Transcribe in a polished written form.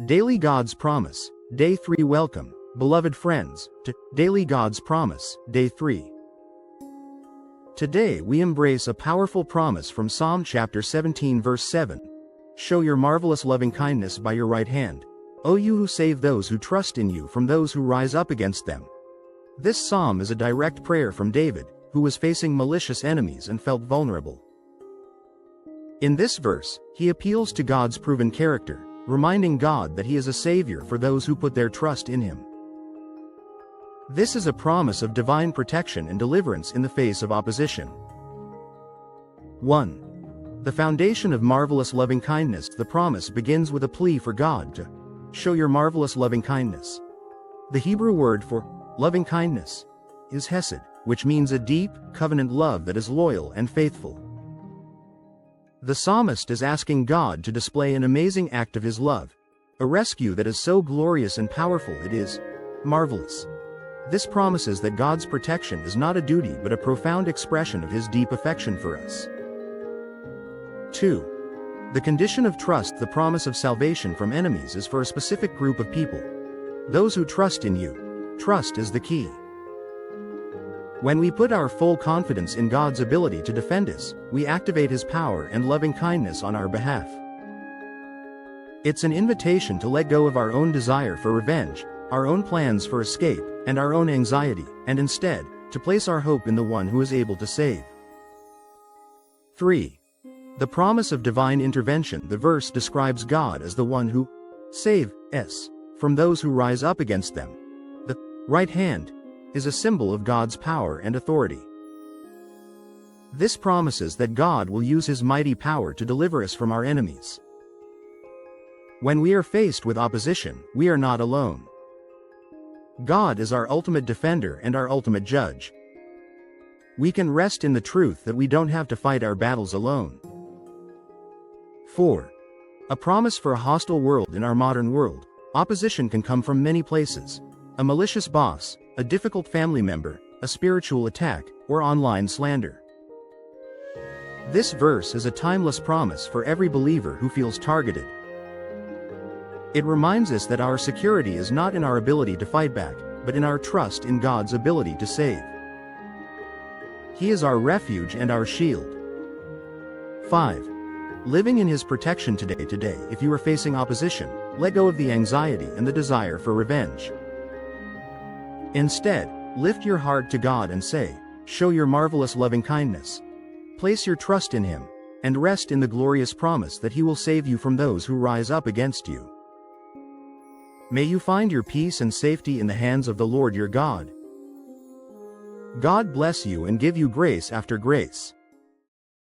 Daily God's Promise, Day 3. Welcome, beloved friends, to Daily God's Promise, Day 3. Today we embrace a powerful promise from Psalm chapter 17 verse 7. Show your marvelous loving kindness by your right hand, O you who save those who trust in you from those who rise up against them. This psalm is a direct prayer from David, who was facing malicious enemies and felt vulnerable. In this verse, he appeals to God's proven character, reminding God that he is a savior for those who put their trust in him. This is a promise of divine protection and deliverance in the face of opposition. 1. The foundation of marvelous loving kindness. The promise begins with a plea for God to show your marvelous loving kindness. The Hebrew word for loving kindness is hesed, which means a deep, covenant love that is loyal and faithful. The psalmist is asking God to display an amazing act of his love, a rescue that is so glorious and powerful it is marvelous. This promises that God's protection is not a duty but a profound expression of his deep affection for us. 2. The condition of trust. The promise of salvation from enemies is for a specific group of people. Those who trust in you. Trust is the key. When we put our full confidence in God's ability to defend us, we activate his power and loving kindness on our behalf. It's an invitation to let go of our own desire for revenge, our own plans for escape, and our own anxiety, and instead, to place our hope in the one who is able to save. 3. The promise of divine intervention. The verse describes God as the one who saves us from those who rise up against them. The right hand is a symbol of God's power and authority. This promises that God will use his mighty power to deliver us from our enemies. When we are faced with opposition, we are not alone. God is our ultimate defender and our ultimate judge. We can rest in the truth that we don't have to fight our battles alone. 4. A promise for a hostile world. In our modern world, opposition can come from many places. A malicious boss, a difficult family member, a spiritual attack, or online slander. This verse is a timeless promise for every believer who feels targeted. It reminds us that our security is not in our ability to fight back, but in our trust in God's ability to save. He is our refuge and our shield. 5. Living in his protection today. If you are facing opposition, let go of the anxiety and the desire for revenge. Instead, lift your heart to God and say, show your marvelous loving kindness. Place your trust in him, and rest in the glorious promise that he will save you from those who rise up against you. May you find your peace and safety in the hands of the Lord your God. God bless you and give you grace after grace.